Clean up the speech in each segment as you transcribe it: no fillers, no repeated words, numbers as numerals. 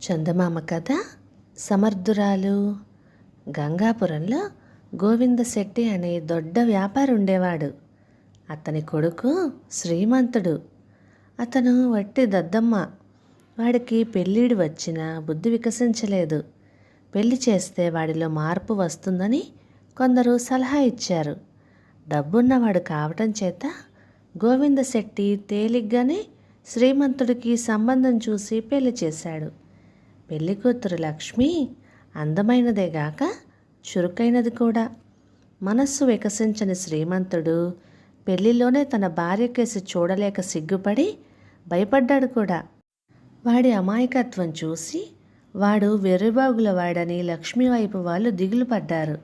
చందమామ కథ సమర్థురాలు. గంగాపురంలో గోవిందశెట్టి అనే దొడ్డ వ్యాపారి ఉండేవాడు. అతని కొడుకు శ్రీమంతుడు. అతను వట్టి దద్దమ్మ. వాడికి పెళ్ళిడు వచ్చినా బుద్ధి వికసించలేదు. పెళ్లి చేస్తే వాడిలో మార్పు వస్తుందని కొందరు సలహా ఇచ్చారు. డబ్బున్నవాడు కావటం చేత గోవిందశెట్టి తేలిగ్గానే శ్రీమంతుడికి సంబంధం చూసి పెళ్లి చేశాడు. పెళ్లి కూతురు లక్ష్మి అందమైనదేగాక చురుకైనది కూడా. మనస్సు వికసించని శ్రీమంతుడు పెళ్లిలోనే తన భార్య కేసి చూడలేక సిగ్గుపడి భయపడ్డాడు కూడా. వాడి అమాయకత్వం చూసి వాడు వెర్రిబాగుల వాడని లక్ష్మి వైపు వాళ్ళు దిగులు పడ్డారు.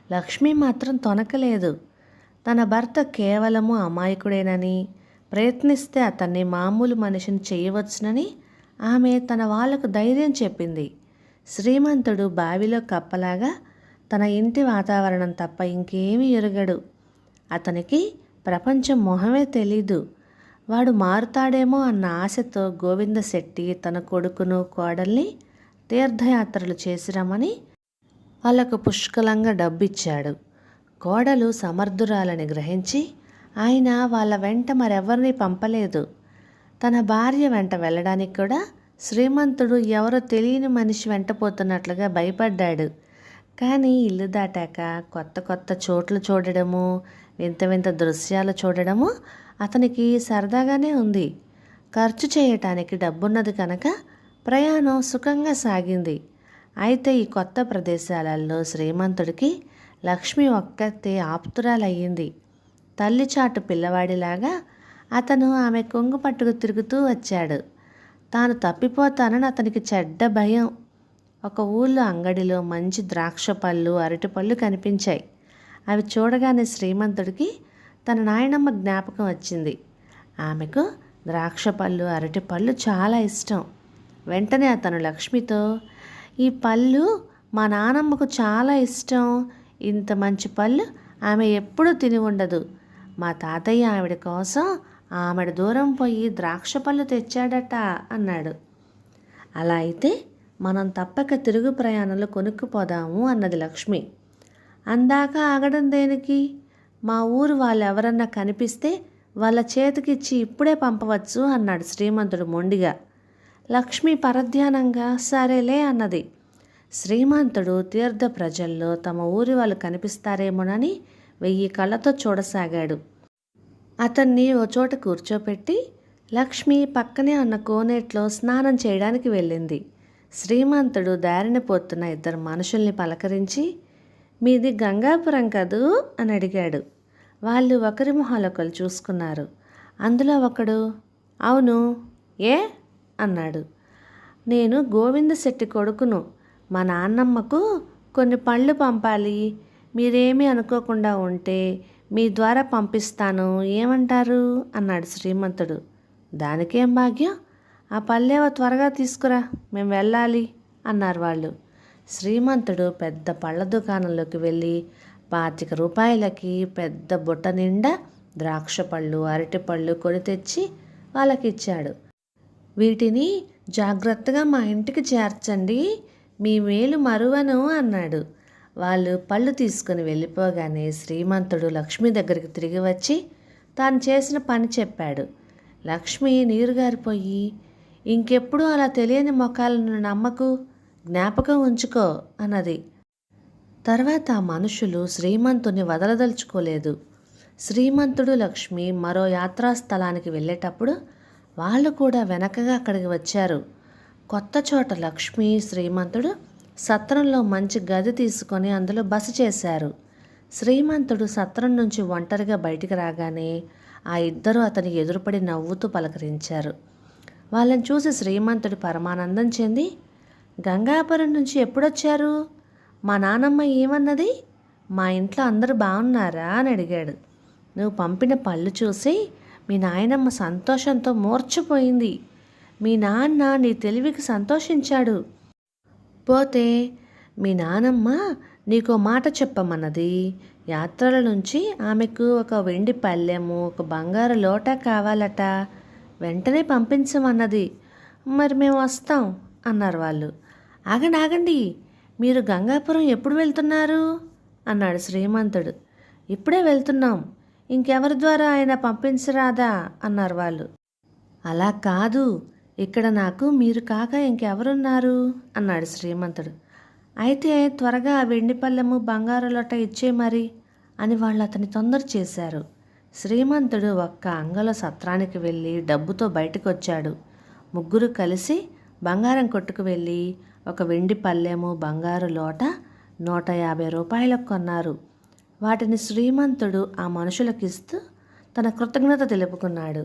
లక్ష్మి మాత్రం తొనకలేదు. తన భర్త కేవలము అమాయకుడేనని, ప్రయత్నిస్తే అతన్ని మామూలు మనిషిని చేయవచ్చునని ఆమె తన వాళ్లకు ధైర్యం చెప్పింది. శ్రీమంతుడు బావిలో కప్పలాగా తన ఇంటి వాతావరణం తప్ప ఇంకేమీ ఎరుగడు. అతనికి ప్రపంచం మొహమే తెలీదు. వాడు మారుతాడేమో అన్న ఆశతో గోవిందశెట్టి తన కొడుకును కోడల్ని తీర్థయాత్రలు చేసిరమ్మని వాళ్ళకు పుష్కలంగా డబ్బిచ్చాడు. కోడలు సమర్థురాలని గ్రహించి ఆయన వాళ్ళ వెంట మరెవరిని పంపలేదు. తన భార్య వెంట వెళ్ళడానికి కూడా శ్రీమంతుడు ఎవరో తెలియని మనిషి వెంట పోతున్నట్లుగా భయపడ్డాడు. కానీ ఇల్లు దాటాక కొత్త కొత్త చోట్లు చూడడము, వింత వింత దృశ్యాలు చూడడము అతనికి సరదాగానే ఉంది. ఖర్చు చేయటానికి డబ్బున్నది కనుక ప్రయాణం సుఖంగా సాగింది. అయితే ఈ కొత్త ప్రదేశాలలో శ్రీమంతుడికి లక్ష్మి ఒక్కతే ఆప్తురాలయ్యింది. తల్లిచాటు పిల్లవాడిలాగా అతను ఆమె కొంగు పట్టుకు తిరుగుతూ వచ్చాడు. తాను తప్పిపోతానని అతనికి చెడ్డ భయం. ఒక ఊళ్ళో అంగడిలో మంచి ద్రాక్ష పళ్ళు, అరటిపళ్ళు కనిపించాయి. అవి చూడగానే శ్రీమంతుడికి తన నాయనమ్మ జ్ఞాపకం వచ్చింది. ఆమెకు ద్రాక్ష పళ్ళు, అరటిపళ్ళు చాలా ఇష్టం. వెంటనే అతను లక్ష్మితో, ఈ పళ్ళు మా నానమ్మకు చాలా ఇష్టం. ఇంత మంచి పళ్ళు ఆమె ఎప్పుడూ తిని ఉండదు. మా తాతయ్య ఆవిడ కోసం ఆమెడ దూరం పోయి ద్రాక్ష పళ్ళు తెచ్చాడట అన్నాడు. అలా అయితే మనం తప్పక తిరుగు ప్రయాణంలో కొనుక్కుపోదాము అన్నది లక్ష్మి. అందాక ఆగడం దేనికి? మా ఊరు వాళ్ళు ఎవరన్నా కనిపిస్తే వాళ్ళ చేతికిచ్చి ఇప్పుడే పంపవచ్చు అన్నాడు శ్రీమంతుడు మొండిగా. లక్ష్మి పరధ్యానంగా సరేలే అన్నది. శ్రీమంతుడు తీర్థ ప్రజల్లో తమ ఊరి వాళ్ళు కనిపిస్తారేమోనని 1000 కళ్ళతో చూడసాగాడు. అతన్ని ఓ చోట కూర్చోపెట్టి లక్ష్మి పక్కనే ఉన్న కోనేట్లో స్నానం చేయడానికి వెళ్ళింది. శ్రీమంతుడు దారిన పోతున్న 2 మనుషుల్ని పలకరించి, మీది గంగాపురం కదూ అని అడిగాడు. వాళ్ళు ఒకరి మొహాలొకరు చూసుకున్నారు. అందులో ఒకడు, అవును, ఏ అన్నాడు. నేను గోవిందశెట్టి కొడుకును. మా నాన్నమ్మకు కొన్ని పళ్ళు పంపాలి. మీరేమీ అనుకోకుండా ఉంటే మీ ద్వారా పంపిస్తాను, ఏమంటారు అన్నాడు శ్రీమంతుడు. దానికేం భాగ్యం, ఆ పళ్ళేవో త్వరగా తీసుకురా, మేము వెళ్ళాలి అన్నారు వాళ్ళు. శ్రీమంతుడు పెద్ద పళ్ళ దుకాణంలోకి వెళ్ళి 25 రూపాయలకి పెద్ద బుట్ట నిండా ద్రాక్ష పళ్ళు, అరటిపళ్ళు కొని తెచ్చి వాళ్ళకిచ్చాడు. వీటిని జాగ్రత్తగా మా ఇంటికి చేర్చండి, మీ మేలు మరువను అన్నాడు. వాళ్ళు పళ్ళు తీసుకుని వెళ్ళిపోగానే శ్రీమంతుడు లక్ష్మి దగ్గరికి తిరిగి వచ్చి తాను చేసిన పని చెప్పాడు. లక్ష్మి నీరుగారిపోయి, ఇంకెప్పుడు అలా తెలియని మొఖాలను నమ్మకు, జ్ఞాపకం ఉంచుకో అన్నది. తర్వాత ఆ మనుషులు శ్రీమంతుని వదలదలుచుకోలేదు. శ్రీమంతుడు లక్ష్మి మరో యాత్రాస్థలానికి వెళ్ళేటప్పుడు వాళ్ళు కూడా వెనకగా అక్కడికి వచ్చారు. కొత్త చోట లక్ష్మి, శ్రీమంతుడు సత్రంలో మంచి గది తీసుకొని అందులో బస చేశారు. శ్రీమంతుడు సత్రం నుంచి ఒంటరిగా బయటికి రాగానే ఆ 2 అతని ఎదురుపడి నవ్వుతూ పలకరించారు. వాళ్ళని చూసి శ్రీమంతుడు పరమానందం చెంది, గంగాపురం నుంచి ఎప్పుడొచ్చారు? మా నానమ్మ ఏమన్నది? మా ఇంట్లో అందరూ బాగున్నారా అని అడిగాడు. నువ్వు పంపిన పళ్ళు చూసి మీ నాయనమ్మ సంతోషంతో మూర్ఛపోయింది. మీ నాన్న నీ తెలివికి సంతోషించాడు. పోతే మీ నానమ్మ నీకో మాట చెప్పమన్నది. యాత్రల నుంచి ఆమెకు ఒక వెండి పళ్ళెము, ఒక బంగారు లోటా కావాలట. వెంటనే పంపించమన్నది. మరి మేము వస్తాం అన్నారు వాళ్ళు. ఆగండి ఆగండి, మీరు గంగాపురం ఎప్పుడు వెళ్తున్నారు అన్నాడు శ్రీమంతుడు. ఇప్పుడే వెళ్తున్నాం, ఇంకెవరి ద్వారా ఆయన పంపించరాదా అన్నారు వాళ్ళు. అలా కాదు, ఇక్కడ నాకు మీరు కాక ఇంకెవరున్నారు అన్నాడు శ్రీమంతుడు. అయితే త్వరగా ఆ వెండి పళ్ళెము బంగారు లొట్ట ఇచ్చే మరి అని వాళ్ళు అతని తొందర చేశారు. శ్రీమంతుడు ఒక్క అంగళ సత్రానికి వెళ్ళి డబ్బుతో బయటకు వచ్చాడు. ముగ్గురు కలిసి బంగారం కొట్టుకు వెళ్ళి ఒక వెండి పళ్ళెము బంగారు లోట 150 రూపాయలకు కొన్నారు. వాటిని శ్రీమంతుడు ఆ మనుషులకిస్తూ తన కృతజ్ఞత తెలుపుకున్నాడు.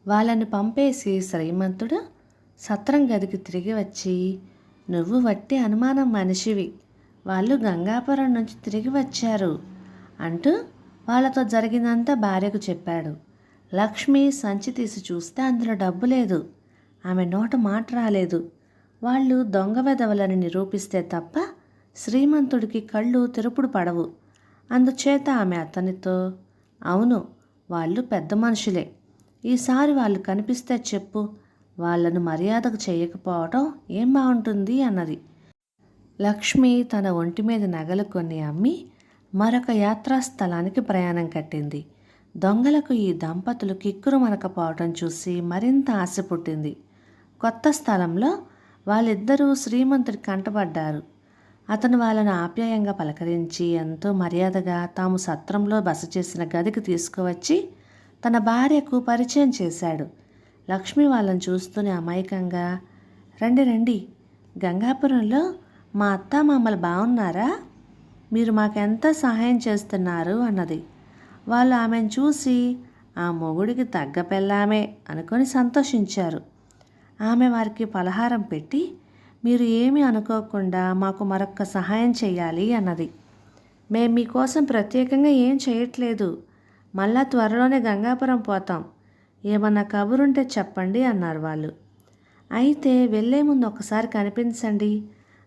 వాళ్ళని పంపేసి శ్రీమంతుడు సత్రం గదికి తిరిగి వచ్చి, నువ్వు వట్టి అనుమానం మనిషివి, వాళ్ళు గంగాపురం నుంచి తిరిగి వచ్చారు అంటూ వాళ్ళతో జరిగిందంతా భార్యకు చెప్పాడు. లక్ష్మి సంచి తీసి చూస్తే అందులో డబ్బు లేదు. ఆమె నోట మాట రాలేదు. వాళ్ళు దొంగ వెధవలని నిరూపిస్తే తప్ప శ్రీమంతుడికి కళ్ళు తెరుపుడు పడవు. అందుచేత ఆమె అతనితో, అవును, వాళ్ళు పెద్ద మనుషులే, ఈసారి వాళ్ళు కనిపిస్తే చెప్పు, వాళ్ళను మర్యాదకు చేయకపోవటం ఏం బాగుంటుంది అన్నది. లక్ష్మి తన ఒంటి మీద నగలు కొన్ని అమ్మి మరొక యాత్రాస్థలానికి ప్రయాణం కట్టింది. దొంగలకు ఈ దంపతులు కిక్కురు మనకపోవటం చూసి మరింత ఆశ పుట్టింది. కొత్త స్థలంలో వాళ్ళిద్దరూ శ్రీమంతుడి కంటపడ్డారు. అతను వాళ్ళను ఆప్యాయంగా పలకరించి ఎంతో మర్యాదగా తాము సత్రంలో బస చేసిన గదికి తీసుకువచ్చి తన భార్యకు పరిచయం చేశాడు. లక్ష్మి వాళ్ళని చూస్తూనే అమాయకంగా, రండి రండి, గంగాపురంలో మా అత్తామామలు బాగున్నారా? మీరు మాకెంత సహాయం చేస్తున్నారు అన్నది. వాళ్ళు ఆమెను చూసి ఆ మొగుడికి తగ్గ పెళ్ళామే అనుకొని సంతోషించారు. ఆమె వారికి పలహారం పెట్టి, మీరు ఏమీ అనుకోకుండా మాకు మరొక్క సహాయం చేయాలి అన్నది. మేము మీకోసం ప్రత్యేకంగా ఏం చేయట్లేదు, మళ్ళా త్వరలోనే గంగాపురం పోతాం, ఏమన్నా కబురుంటే చెప్పండి అన్నారు వాళ్ళు. అయితే వెళ్ళే ముందు ఒకసారి కనిపించండి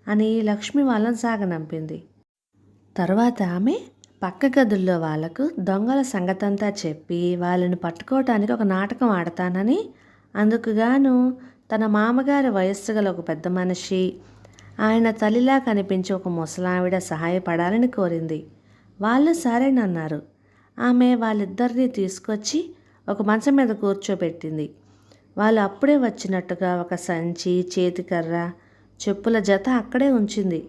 అని లక్ష్మి వాళ్ళని సాగనంపింది. తర్వాత ఆమె పక్క గదుల్లో వాళ్లకు దొంగల సంగతంతా చెప్పి వాళ్ళని పట్టుకోవటానికి ఒక నాటకం ఆడతానని, అందుకుగాను తన మామగారి వయస్సు గల ఒక పెద్ద మనిషి, ఆయన తల్లిలా కనిపించి ఒక ముసలావిడ సహాయపడాలని కోరింది. వాళ్ళు సరేనన్నారు. ఆమె వాళ్ళిద్దరినీ తీసుకొచ్చి ఒక మంచం మీద కూర్చోబెట్టింది. వాళ్ళు అప్పుడే వచ్చినట్టుగా ఒక సంచి, చేతికర్ర, చెప్పుల జత అక్కడే ఉంచింది.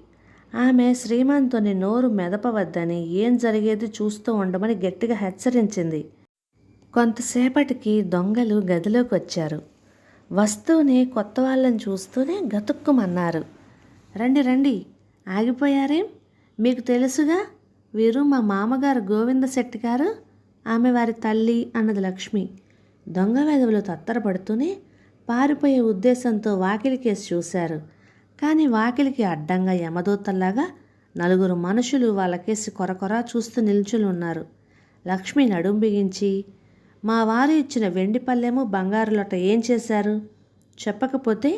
ఆమె శ్రీమంతుని నోరు మెదపవద్దని, ఏం జరిగేది చూస్తూ ఉండమని గట్టిగా హెచ్చరించింది. కొంతసేపటికి దొంగలు గదిలోకి వచ్చారు. వస్తూనే కొత్త వాళ్ళని చూస్తూనే గతుక్కుమన్నారు. రండి రండి, ఆగిపోయారేం? మీకు తెలుసుగా, వీరు మా మామగారు గోవింద శెట్టి గారు, ఆమె వారి తల్లి అన్నది లక్ష్మి. దొంగ వెధవలు తత్తరపడుతూనే పారిపోయే ఉద్దేశంతో వాకిలికేసి చూశారు. కానీ వాకిలికి అడ్డంగా యమదూతల్లాగా 4 మనుషులు వాళ్ళకేసి కొరకొరా చూస్తూ నిల్చుని ఉన్నారు. లక్ష్మి నడుం బిగించి, మా వారు ఇచ్చిన వెండి పళ్ళెము బంగారు లొట్ట ఏం చేశారు? చెప్పకపోతే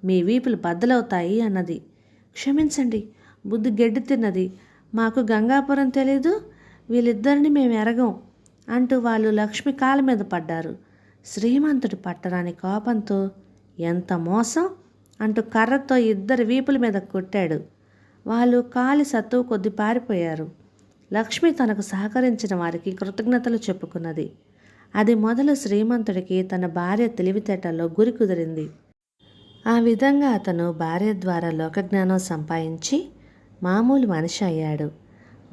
మీ వీపులు బద్దలవుతాయి అన్నది. క్షమించండి, బుద్ధి గెడ్డి తిన్నది, మాకు గంగాపురం తెలీదు, వీళ్ళిద్దరిని మేము ఎరగం అంటూ వాళ్ళు లక్ష్మి కాళ్ళ మీద పడ్డారు. శ్రీమంతుడు పట్టరాని కోపంతో, ఎంత మోసం అంటూ కర్రతో ఇద్దరి వీపుల మీద కొట్టాడు. వాళ్ళు కాలి సత్తువ కొద్ది పారిపోయారు. లక్ష్మి తనకు సహకరించిన వారికి కృతజ్ఞతలు చెప్పుకున్నది. అది మొదలు శ్రీమంతుడికి తన భార్య తెలివితేటల్లో గురి కుదిరింది. ఆ విధంగా అతను భార్య ద్వారా లోకజ్ఞానం సంపాదించి మామూలు మనిషి అయ్యాడు.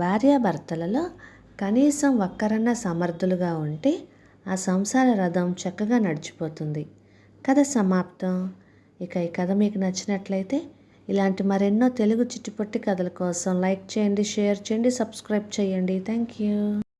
భార్యాభర్తలలో కనీసం ఒక్కరన్నా సమర్థులుగా ఉంటే ఆ సంసార రథం చక్కగా నడిచిపోతుంది. కథ సమాప్తం. ఇక ఈ కథ మీకు నచ్చినట్లయితే ఇలాంటి మరెన్నో తెలుగు చిట్టుపొట్టి కథల కోసం లైక్ చేయండి, షేర్ చేయండి, సబ్స్క్రైబ్ చేయండి. Thank you.